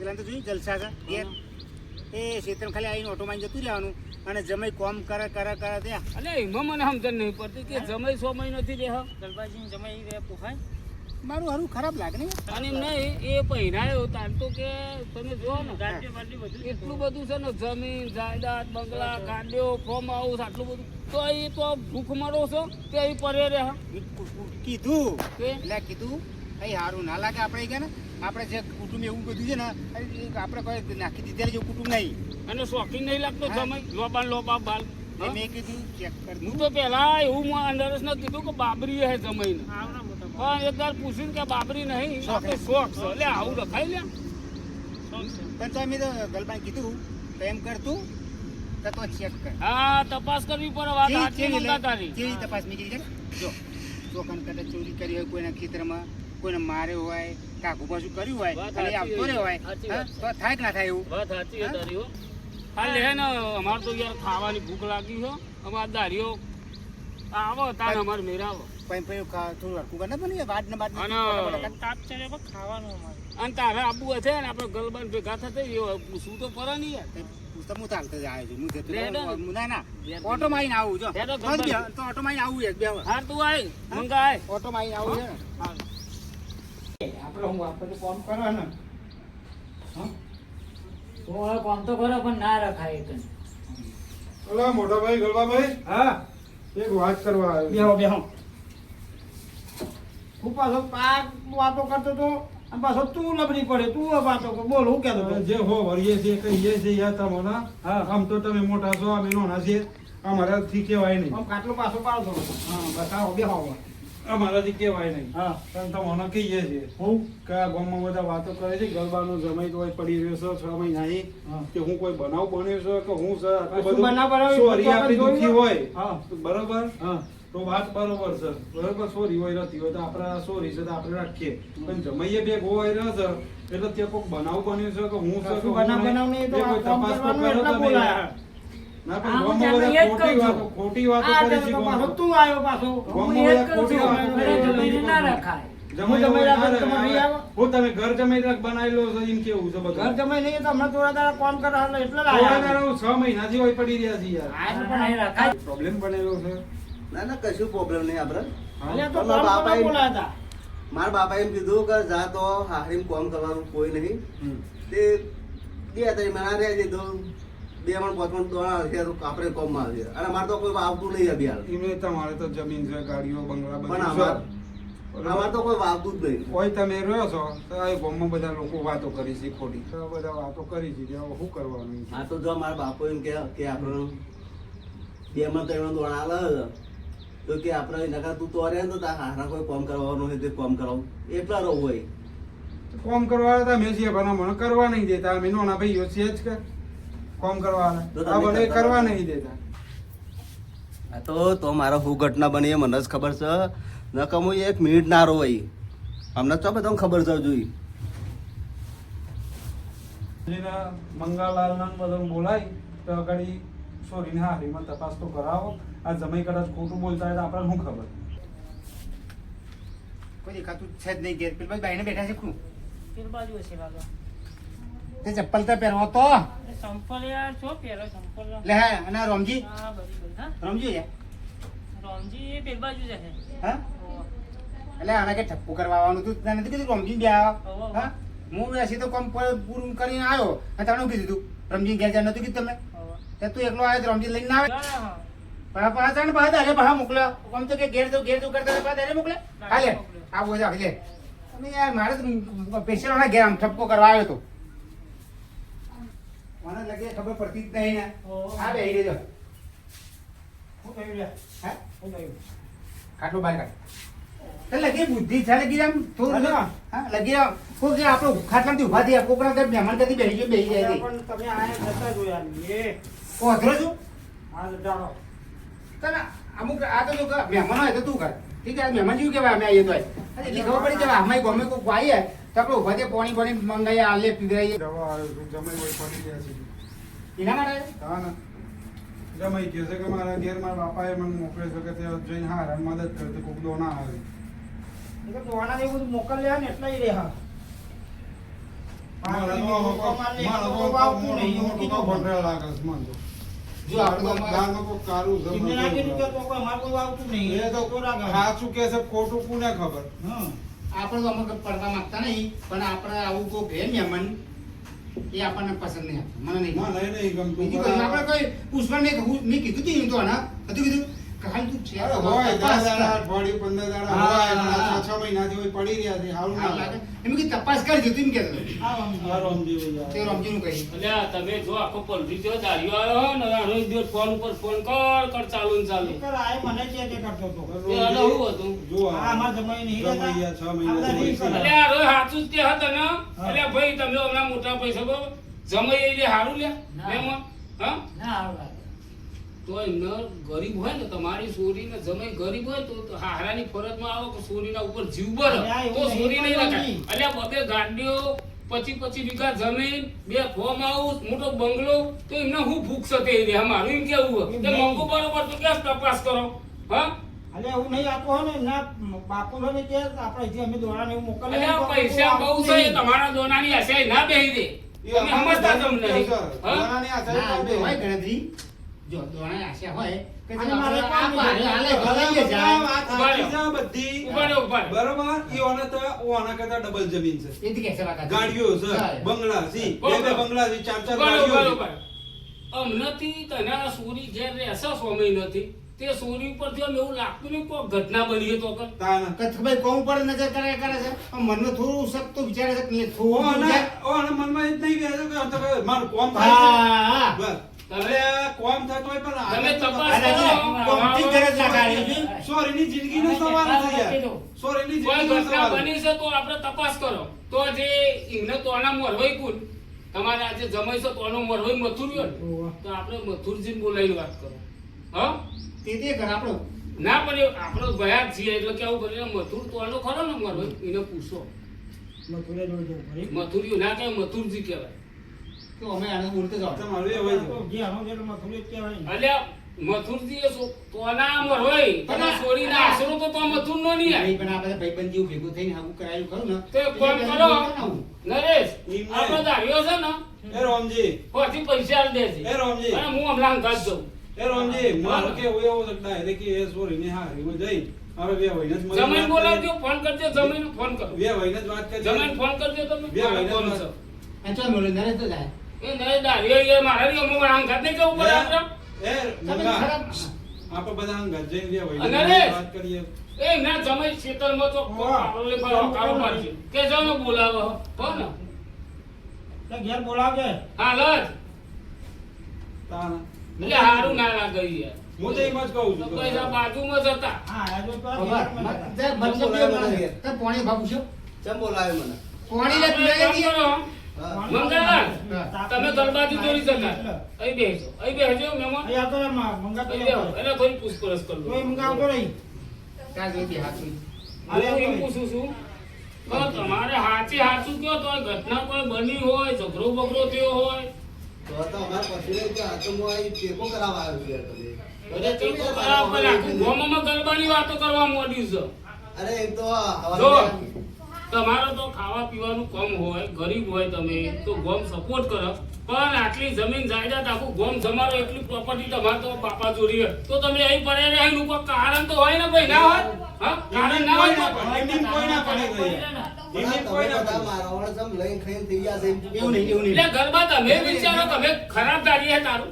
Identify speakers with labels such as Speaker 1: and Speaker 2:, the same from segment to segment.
Speaker 1: પેલા તો જોયું જલસા છે ઘેર એ ક્ષેત્ર ખાલી આવીને ઓટો મારી જતું રહેવાનું અને જમાઈ કોમ કરે ત્યાં
Speaker 2: અલે એમાં મને સમજણ નહીં પડતી કે જમાઈ 100 મહિનોથી રહે
Speaker 3: ગલબાજી જમાઈ રહે પોખાય
Speaker 1: મારું હારું ખરાબ લાગે ને
Speaker 2: અને એમ નહીં એ પહેરાયો તાર તો કે તમે જો ને એટલું બધું છે ને જમીન જાયદાદ બંગલા ગાડીઓ ફોર્મ હાઉસ આટલું બધું તો એ તો ભૂખ મરો છો તે એ પરે રહે
Speaker 1: કીધું
Speaker 2: કે
Speaker 1: એટલે કીધું કઈ સારું ના લાગે આપણે ગયા ને આપણે જે કુટુંબ એવું બધું છે ને આપણે કોઈ નાખી દીધેલું જેવું કુટુંબ નહીં
Speaker 2: અને શોખીન નહીં લાગતો જમાઈ લોબા બાલ
Speaker 1: મેં કીધું ચેક કર
Speaker 2: હું તો પેલા એવું અંડરસ ને કીધું કે બાબરી હે જમાઈને પણ એક વાર પૂછ્યું કે બાબરી નહીં આપણે શોખ છે એટલે આવું રખાઈ લે
Speaker 1: પણ તમે તો ગલબાને કીધું તો એમ કરતું તો ચેક કર
Speaker 2: હા તપાસ કરવી પડે વાત સાચી મંગા તારી
Speaker 1: કેવી તપાસ મેં કીધી જો ચોકન કદાચ ચોરી કરી હોય કોઈના ખેતરમાં કોઈને માર્યો હોય કાકુ બાજુ કર્યું હોય અને આવતો રહ્યો હોય તો થાય કે ના થાય એવું
Speaker 2: વાત સાચી છે તારી હો હાલ હે ને અમાર તો યાર ખાવાની ભૂખ લાગી છે અમાર દારીઓ આવો તાર અમાર મેરાવો
Speaker 1: પછી થોડું હરકું કરે પણ વાડ ને બાદ
Speaker 3: તાપ ચડે પણ ખાવાનું અમારે
Speaker 2: અને તારે આબુ હશે ને આપણે ગલબાન ભેગા થશે શું તો ફરે નહીં યાર
Speaker 1: તો હું ચાલતો જ આવ્યો છું ના ઓટો માં આવું જો તો ઓટો માં આવું એક બે
Speaker 2: હાર તું આય મંગા આય
Speaker 1: ઓટો માં આવું છે આપણે હું આપણે કામ કરવાનું
Speaker 3: કામ તો કરો પણ ના રખાય એક
Speaker 4: ઓલા મોટા ભાઈ ગલબાભાઈ
Speaker 1: હા
Speaker 4: એક વાત કરવા આવ્યો
Speaker 1: બેહો હું પાછો પાક વાતો કરતો તો પાછો તું લબડી પડે તું વાતો કર બોલ હું કહેતો
Speaker 4: જે હો વરીએ છે કહીએ છે યા તમને આમ તો તમે મોટા છો અમે નાના છીએ અમારાથી કહેવાય નહીં
Speaker 1: આમ કાટલો પાછો પાડતો હા બતાવો બેહો
Speaker 4: અમારાથી કહેવાય નહીં
Speaker 1: હા
Speaker 4: પણ તમને કહીએ છીએ
Speaker 1: હું
Speaker 4: કે આ ગામમાં બધા વાતો કરે છે ગરબાનો જમાઈ તો પડી રહ્યો છે 6 મહિનાથી કે હું કોઈ બનાવ બન્યો છે કે હું છે આટલું બધું
Speaker 1: બનાવ બનાવ્યો
Speaker 4: સોરી આપણી દુખી હોય
Speaker 1: હા
Speaker 4: બરોબર
Speaker 1: હા
Speaker 4: તો વાત બરોબર છે બરોબર સોરી હોય નથી હોય તો આપણે સોરી છે તો આપણે રાખીએ પણ જમાઈએ બે ગોવાઈ રહ્યો છે એટલે ત્યાં કોઈ બનાવ બન્યો છે કે હું છે કે
Speaker 1: બનાવ નહીં તો
Speaker 4: કોઈ
Speaker 1: કામ
Speaker 4: તપાસ
Speaker 1: કરવાનું
Speaker 4: કરો
Speaker 1: એટલે
Speaker 4: તમે
Speaker 1: બોલાયા
Speaker 4: ના પણ ગામમાં બધા ખોટી વાતો કરે છે
Speaker 1: પાછો તું આવ્યો પાછો
Speaker 4: ગામમાં બધા ખોટી વાતો કરે છે
Speaker 3: ના રખાય
Speaker 4: હું તમે ઘર જમાઈ રાખ બનાવેલો છે એમ કેવું છે બધું
Speaker 1: ઘર જમાઈ નહીં તો હમણાં થોડા દાડા કામ કરવાનું એટલે
Speaker 4: થોડા દાડા 6 મહિનાથી હોય પડી રહ્યા છે યાર
Speaker 3: નહીં રખાય
Speaker 4: પ્રોબ્લેમ બનેલો છે
Speaker 5: ના કશું પ્રોબ્લેમ નહીં આપણે
Speaker 1: તો કામ કરવા બોલાયા
Speaker 5: મારા બાપા એમ કીધું કે જા તો હારીમ કામ કરવાનું કોઈ નહીં તે 2-3 મહિના રહે છે તો 2 મણ 5 મણ દોણા છે તો આપણે કામમાં આવે અને અમારે તો કોઈ વાવતું નહીં અભિયાન
Speaker 4: એમને તમારે તો જમીન છે ગાડીઓ બંગલા
Speaker 5: પણ
Speaker 4: બધું
Speaker 5: અમારે તો કોઈ વાવતું જ નહીં
Speaker 4: કોઈ તમે રહ્યો છો તો આ ગામમાં બધા લોકો વાતો કરી છે ખોટી તો બધા વાતો કરી છે કે હવે શું કરવાનું
Speaker 5: આ તો જો મારા બાપુ એમ કે આપણે 2 મણ 3 મણ દોણા આલે તો કે આપણે નકા તું તો રહે ને તો તાર હારા કોઈ કામ કરવાનું હોય તે કામ કરાવું એટલા રહું હોય
Speaker 4: કોમ કરવા હતા મેં છે પણ મને કરવા નહીં દેતા અમે નાના ભાઈઓ છે જ કે કોમ કરવા આ બધે કરવા નહીં દેતા
Speaker 5: આ તો મારો શું ઘટના બની એ મને જ ખબર છે નકર હું 1 મિનિટ ના રહું હોય અમને તો બધા ખબર છે જોઈ
Speaker 4: મંગાલાલ ના બધા બોલાય તો આગળ સોરી ના હારીમાં તપાસ તો કરાવો આ જમાઈ કદાચ ખોટું બોલતા હોય તો આપણને શું ખબર
Speaker 1: કોઈ દેખાતું છે જ નહીં ઘેર પેલા ભાઈને બેઠા છે શું
Speaker 3: પેલ બાજુ હશે લાગે
Speaker 1: તે ચપ્પલ તો પહેરવો તો
Speaker 3: સંપલ યાર છો પહેરો સંપલ
Speaker 1: લે હે અને રોમજી
Speaker 3: હા બધી હા
Speaker 1: રોમજી યાર
Speaker 3: રોમજી એ પેલ બાજુ જશે
Speaker 1: હા એટલે આને કે ઠપકો કરવા આવવાનું તું તને નથી કીધું રોમજી બે આવ હા હું એસી તો કામ પૂરું કરીને આવ્યો અને તમને કીધું તું રમજી ઘેર જા નતું કીધું તમે તે તું એકલો આવ્યો તો રમજી લઈને ના આવે પાછા ને પાછા દારે બહાર મોકલ્યો આમ તો કે ઘેર તો કરતા પાછા દારે મોકલે હાલે આ બોજા લે અને યાર મારે તો પેશન્ટના ઘેર આમ ઠપકો કરવા આવ્યો તો મને લાગે ખબર પડતી જ નહીં ને આ બેહી રહેજો હું કહ્યું લે હા હું કહ્યું ખાટલો બહાર કાઢ તો લગી બુદ્ધિ છે લગી આમ થોડું હા લગી આમ કોઈ કે આપણો ખાટલામાંથી ઉભા થયા કોકના ઘર મહેમાન કદી બેહી જાય પણ તમે આયા જતા જો યાર એ કોથરો છું હા જાણો તને અમુક આ તો જો મહેમાન હોય તો તું કર ઠીક છે મહેમાન જેવું કેવાય અમે આવીએ તો એટલી ખબર પડી કે અમે ગમે કોઈ આવીએ તો આપણે ઉભા થયા પાણી મંગાવીએ આલે પીવડાવીએ
Speaker 4: દવા આવ્યો જમાઈ હોય પડી ગયા છે
Speaker 1: એના માટે
Speaker 4: હા ને જમાઈ કહે છે કે મારા ઘેર મારા બાપાએ મને મોકલે છે કે ત્યાં જઈને હારા મદદ કરते કોક દોના આવે
Speaker 1: એ તો દોણા ને એવું બધું મોકલ્યા ને એટલે રે હા
Speaker 4: મારા તો આવતું નહીં, હું કીધું ભટરા લાગે છે મને તો.
Speaker 1: જો આપણે તો
Speaker 4: ગામમાં કોઈ કારું છે
Speaker 6: એમને
Speaker 4: મને
Speaker 6: લાગેલું કે
Speaker 4: તો.
Speaker 6: કોઈ અમારે કોઈ આવતું નહીં.
Speaker 4: એ તો સાચું કે છે ખોટું કોને ખબર.
Speaker 6: હા.
Speaker 1: આપણે તો અમુક પડવા માંગતા નહીં, પણ આપણે આવું કોઈ ઘેર મહેમાન એ આપણને પસંદ નહીં આપતું. મને નહીં
Speaker 4: મને નહીં ગમતું.
Speaker 1: બીજી કોઈ આપણે કોઈ પૂછવા નહીં, મેં કીધું તું તો આના હતું કીધું કે હાલ તું છે
Speaker 4: અરે હોય, 10 દાડા, અઠવાડિયું, 15 દાડા હોય,
Speaker 1: હા,
Speaker 4: હમણાં 6 મહિનાથી હોય પડી રહ્યા છે. હારું ના લાગે.
Speaker 1: એમ કે તપાસ કરી દીધું એમ કહેતો હતો.
Speaker 6: આવો.
Speaker 4: આ રામજી ભાઈ
Speaker 1: તે
Speaker 4: યાર.
Speaker 1: રમજીનું કહી
Speaker 2: અલ્યા તમે જો આખો પલટી જો દારીઓ આવ્યો ને આનો એક દિવસ ફોન ઉપર ફોન કર ચાલુ ને ચાલુ
Speaker 6: નહીંતર આ મને કે કરતો હતો.
Speaker 2: એ આને શું હતું?
Speaker 4: જો
Speaker 6: આ અમારા જમાઈ નહીં રહેતા.
Speaker 4: જમાઈ 6
Speaker 6: આપણે
Speaker 4: મહિના
Speaker 6: નહીં કરે.
Speaker 2: અલ્યા રોય સાચું જ કે હતા ને અલ્યા ભાઈ તમે હમણાં મોટા પૈસા બરોબર જમાઈ એટલે હારું લ્યા
Speaker 3: ના.
Speaker 2: એમાં હા
Speaker 3: ના આવડે.
Speaker 2: તો એમને ગરીબ હોય ને તમારી સોરીને જમાઈ ગરીબ હોય તો હારાની ફરજમાં આવો કે સોરીના ઉપર જીવ બરો
Speaker 6: અલ્યા, એવું
Speaker 2: તો
Speaker 6: નહીં
Speaker 2: સોરી નહીં
Speaker 6: કરવાનું.
Speaker 2: રખાય અલ્યા બબે ગાડીઓ 25 વીઘા જમીન 2 ફોર્મ હાઉસ મોટો બંગલો તો એમને હું ભૂખ સતે રે અમારું એમ કેવું કે મંગુ બરોબર તો કેસ તપાસ કરો હા
Speaker 6: અલે એવું નહીં આપો હો ને ના બાપુ ને કે આપણે જે અમે દોરાને એવું મોકલીએ
Speaker 2: અલ્યા પૈસા બહુ છે એ તમારા દોનાની આશાએ ના બેહી દે તમે સમજતા કેમ નહીં હા
Speaker 4: દોરાની આ
Speaker 1: ના,
Speaker 4: સાઈડ
Speaker 1: આપણે હોય
Speaker 4: પર
Speaker 1: ગણતરી. જો દોણાની આશા હોય કે
Speaker 6: અને
Speaker 1: જો
Speaker 6: મારે
Speaker 1: આપણે
Speaker 6: પણ
Speaker 1: આ ભારે હાલે ભલાઈએ જાય.
Speaker 4: વાત સાચી છે બધી.
Speaker 2: ઉભા રહો, ઉભા રહો.
Speaker 4: બરોબર ઈ ઓના તો ઓના કરતા ડબલ જમીન છે.
Speaker 1: એથી કહેશે વાત સાચી.
Speaker 4: ગાડીઓ છે,
Speaker 1: હા.
Speaker 4: બંગલા છે,
Speaker 2: બરોબર.
Speaker 4: બે બંગલા છે, 4
Speaker 2: બરોબર,
Speaker 4: ગાડીઓ
Speaker 2: બરોબર. નથી તને આ સોરી ઘેર રહેશે સ્વામી નથી તે સોરી ઉપર જો એવું લાગતું નહીં કોઈ ઘટના બની તો કર
Speaker 4: તાના.
Speaker 1: કથભાઈ કોમ પર નજર કરે કરે છે પણ મનમાં થોડું શક તો વિચારે છે કે થોડું વિચાર.
Speaker 4: ઓના મનમાં એ જ નહીં બેસે કે આ તો ભાઈ મારું કોમ થાય છે.
Speaker 1: હા.
Speaker 4: બસ.
Speaker 2: તમે-
Speaker 4: અરે કોમ થતો હોય પણ
Speaker 2: તમે
Speaker 4: આને તો
Speaker 2: તપાસ
Speaker 1: અરે,
Speaker 2: કરો.
Speaker 1: કોમથી ગરજ લાગાડી.
Speaker 4: સોરીની જિંદગીનો સવાલ છે યાર. સોરીની
Speaker 2: કોઈ
Speaker 4: જિંદગીનો
Speaker 2: ઘટના
Speaker 4: સવાલ.
Speaker 2: બની છે તો આપણે તપાસ કરો તો જે એમને તોના મોરવાઈ કુલ તમારે આજે જમાઈ છે તોનો મોરવાઈ મથુર્યો ને તો આપણે મથુરજીને બોલાવીને વાત કરો હા
Speaker 1: તે કર આપણો.
Speaker 2: ના પણ એ આપણો ભયા જ છીએ એટલે કેવું કરીએ મથુર તોનો ખરો ને મોરવાઈ એને પૂછો
Speaker 6: મથુરે જોઈ જવું પડે.
Speaker 2: મથુરિયું ના કહેવાય મથુરજી કહેવાય
Speaker 1: તો અમે આને ઉલટે જાઓ.
Speaker 4: તમારું એ હોય છે.
Speaker 6: જે આનો જેટલો મથુરે જ કહેવાય ને.
Speaker 2: અલ્યા મથુરજી એ તોના મોરવાઈ તમે સોરીના આશરો તો મથુર નો નહીં આવે
Speaker 1: નહીં, પણ આ બધા ભાઈબંધ જેવું ભેગું થઈને આવું કરાયું ખરું ને
Speaker 2: તે
Speaker 1: એટલે
Speaker 2: કોમ
Speaker 1: પછી
Speaker 2: કરો
Speaker 1: બનાવું.
Speaker 2: નરેશ
Speaker 4: એમ નહીં.
Speaker 2: આપણો દારિયો છે ને
Speaker 4: એ રામજી,
Speaker 2: પછી પૈસા આલી દેજે
Speaker 4: એ રામજી,
Speaker 2: અને હું હમણાં ઘાટ જાઉં
Speaker 4: એ રામજી, મારું કેવું એવું છે કે ડાયરેક્ટ એ સોરીની હારીમાં જઈ હવે બે ભાઈને જ મળી
Speaker 2: જમીન
Speaker 4: વાત
Speaker 2: બોલાવજો ફોન કરજો જમીન ફોન કરો
Speaker 4: કરી. બે ભાઈને જ વાત કરી.
Speaker 2: જમીન ફોન કરજો તમે
Speaker 4: બે
Speaker 2: મારો
Speaker 4: ભાઈને
Speaker 2: ફોન
Speaker 4: જ
Speaker 2: છે
Speaker 4: વાત.
Speaker 1: આ ચાલ બોલો, નરેશ તો જાય.
Speaker 2: એ નરેશ દારિયો એ મારા રી અમુક ઘાટ નહીં કેવું પડે આપણે
Speaker 4: એ
Speaker 1: તમે
Speaker 4: મંગા,
Speaker 1: ખરાબ.
Speaker 4: આપણે બધા અંગત જઈને બે
Speaker 2: અને
Speaker 4: ભાઈને
Speaker 2: રે.
Speaker 4: વાત કરીએ.
Speaker 2: એ ના જમાઈ શેતરમાં તો કારોલે કારો મારશે કે જાનો બોલાવો હો ને
Speaker 6: તો ઘેર બોલાવજે.
Speaker 2: હાલ જ
Speaker 4: તાના.
Speaker 2: એટલે હારું ના લાગે યાર
Speaker 4: હું તો એમ જ કહું
Speaker 2: તો
Speaker 4: છું
Speaker 2: પૈસા બાજુમાં જ હતા
Speaker 6: હા આ જો તો
Speaker 1: બાબા,
Speaker 6: ઘેર મને
Speaker 1: મતલબ
Speaker 5: બોલાવે
Speaker 1: એ
Speaker 5: મને.
Speaker 1: મને. તે પોણી બાપુ છો?
Speaker 5: ચમ બોલાવે મને
Speaker 1: પોણી લે તું
Speaker 2: આપણે
Speaker 1: લઈ
Speaker 2: કામ કરો.
Speaker 5: હા.
Speaker 2: મંગાલાલ,
Speaker 6: હા.
Speaker 2: તમે ગરબાથી દોરી શકાય અહીં બેસો અહીં બેસજો મહેમાન
Speaker 6: અહીં આવતો રે મંગા તો
Speaker 2: અહીં બેહો એટલે થોડી પૂછપરછ કરી
Speaker 6: તોય
Speaker 2: લો
Speaker 6: મંગા આવતો રહી.
Speaker 1: ત્યાં જોઈ હાથ જોઈ.
Speaker 2: હું એમ પૂછું છું તો તમારે હાચું કયો તો ઘટના કોઈ બની હોય ઝઘડો બગડો થયો હોય
Speaker 5: તો તો અમારે પછી નહીં કે આ તો હું અહીં ટેકો કરાવવા આવ્યો છું યાર તમે.
Speaker 2: બધા ટેકો કરાવ પર આખું ગામમાં ગરબાની વાતો કરવા માંડ્યું છે
Speaker 5: અરે એક તો આ
Speaker 2: જો
Speaker 5: હવાને
Speaker 2: તમારો તો ખાવા પીવાનું કમ હોય ગરીબ હોય તમે તો ગોમ સપોર્ટ કરો પણ આટલી જમીન જાયદાદ આખું ગોમ જમારો એટલી પ્રોપર્ટી તમારે તો બાપા ચોરી હોય તો તમે અહીં પડે રહે એનું કોઈ કારણ તો હોય ને ભાઈ ના હોય હા કારણ ના હોય તો
Speaker 4: એમની કોઈ ના પડે ગઈ યાર. એમની કોઈ ના
Speaker 5: બધા
Speaker 4: પડે.
Speaker 5: મારા વાળા સમ લઈને ખાઈને થઈ ગયા છે.
Speaker 1: એવું નહીં, એવું નહીં.
Speaker 2: એટલે ગરબા તમે વિચારો તમે ખરાબ દાડી હે તારું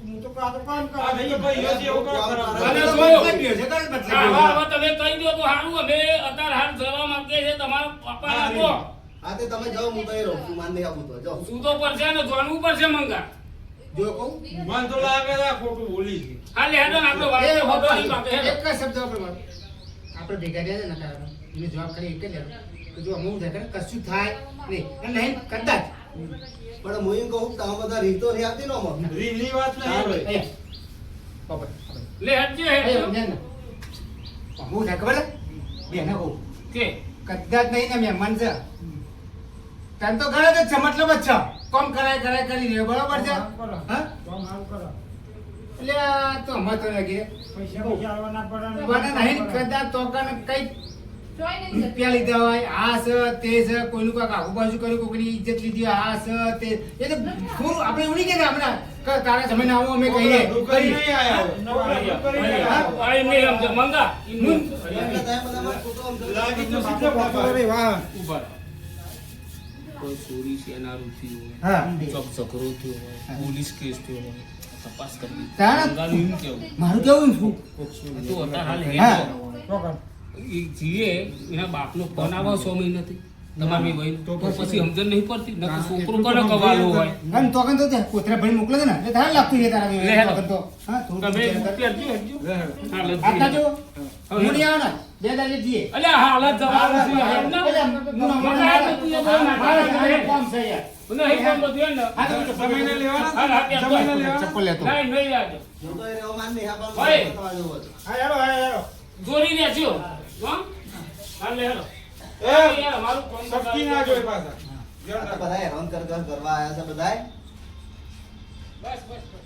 Speaker 6: હું તો કાં તો કામ કરું.
Speaker 4: આ ભાઈ ભાઈઓ છે એવું કાં કરે?
Speaker 2: અને
Speaker 1: મતલબ
Speaker 2: જો.
Speaker 1: બદલ્યો છે, કઈ બદલ્યો છે?
Speaker 2: હા હવે તમે કહી દો તો સારું અમે અત્યારે હાલ જવા માંગીએ છે તમારા પપ્પા આપો
Speaker 5: હા તે તમે જાઓ હું તો અહીં રહું છું માન નહીં આવું તો જાઓ.
Speaker 2: શું તો પડશે ને જોવાનું પડશે મંગા
Speaker 1: જો કહું
Speaker 4: મને તો લાગે છે આ ખોટું બોલી છે.
Speaker 2: હાલે હેડો ને આપણે
Speaker 1: એ
Speaker 2: વાત તો
Speaker 1: બાપા,
Speaker 2: નહીં પાકે હેડો
Speaker 1: એક જ શબ્દ વાપરવાનો. આપણે ભેગા રહ્યા છે ને કાકા, એને જવાબ ખાલી એક જ લેવાનો કે જો અમુક થાય કશું થાય નહીં અને નહીં કદાચ
Speaker 5: પણ હું એમ કહું કે તમે બધા રીતો નહીં આવતી ને આમાં.
Speaker 4: રીલની વાત નહીં ભાઈ.
Speaker 1: અહીંયા બાપા,
Speaker 2: લે હેડજો
Speaker 1: અહીંયા,
Speaker 2: હેડજો
Speaker 1: અહીંયા ને. અમુક થાય ખબર છે? બેને કહું
Speaker 2: કે
Speaker 1: કદાચ નહીં ને મહેમાન છે તને તો ઘરે જ છે, મતલબ જ છે કોમ કરાય કરી રહ્યો બરોબર છે
Speaker 6: કામ કરો.
Speaker 1: હા
Speaker 6: કામ સારું કરો.
Speaker 1: એટલે આ તો હમત લાગે
Speaker 6: પૈસા પૈસા આવવા ના પડે ને.
Speaker 1: મને નહીં કદાચ તો કઈ રૂપિયા લીધા હોય આ છે તે છે કોઈનું કાંઈક આઘું પાછું કર્યું કોઈની ઇજ્જત લીધી આ છે તે એ તો થોડું આપણે એવું નહીં કહેતા હમણાં કે તારા સમય આવો અમે કહીએ
Speaker 4: કરી નહીં આયા
Speaker 2: આ એમ નહીં સમજે મંગા ઉભા રહો. કોઈ ચોરી છે એના રૂપિયો હોય
Speaker 1: હા
Speaker 2: ચોક ઝઘડો થયો હોય પોલીસ કેસ થયો હોય તપાસ કરવી
Speaker 1: તારા-
Speaker 2: મંગાનું એમ કેવું
Speaker 1: મારું કેવું શું
Speaker 2: તું અત્યારે હાલ
Speaker 1: હા.
Speaker 2: હેઠો. એ જીએ એના બાપનો ફોન આવે 6 મહિનાથી તમારી ભાઈ તો પછી સમજણ નહીં પડતી નકર છોકરો કોને કવાલો હોય
Speaker 1: અને તો કન તો તે કોતરા ભરી મોકલે છે ને એટલે તારે લાગતું છે તારા
Speaker 2: લે
Speaker 1: વિવેક
Speaker 2: હેલો.
Speaker 1: વગર તો હા થોડું
Speaker 2: તમે
Speaker 1: વિચાર કર.
Speaker 2: રૂપિયા હજુ હજુ હા લજી.
Speaker 1: આટલા જો હું નહીં આવો ને બે દાડે જઈએ
Speaker 2: અલ્યા હાલત જવાનું છે હેડ ના.
Speaker 1: એટલે હું
Speaker 2: મને આ તો તું એ બહુ ના
Speaker 1: મારા
Speaker 2: કરે.
Speaker 1: ઘરે કામ છે યાર
Speaker 2: મને અહીં કામ બધું હેડ ને.
Speaker 1: હા તો ચપ્પલ
Speaker 4: જમીને લેવાના
Speaker 2: હા, હા, ત્યાં
Speaker 4: જમીને
Speaker 2: તો.
Speaker 4: લેવાના
Speaker 1: ચપ્પલ લેતો
Speaker 2: નહીં નહીં યાદ
Speaker 5: હું તો એ રહેવા માન નહીં, આ પણ
Speaker 2: ઓય.
Speaker 5: તમારે જેવું હતું.
Speaker 6: હા હેલો હા હેલો
Speaker 2: જોરી રહેજો હો હાલ લે હેલો
Speaker 4: એ
Speaker 2: યાર મારું કોમ
Speaker 4: સબકી ના જોઈ પાછા
Speaker 5: આ તો બધા હેરાન કરવા આવ્યા છે બધાય
Speaker 2: બસ બસ બસ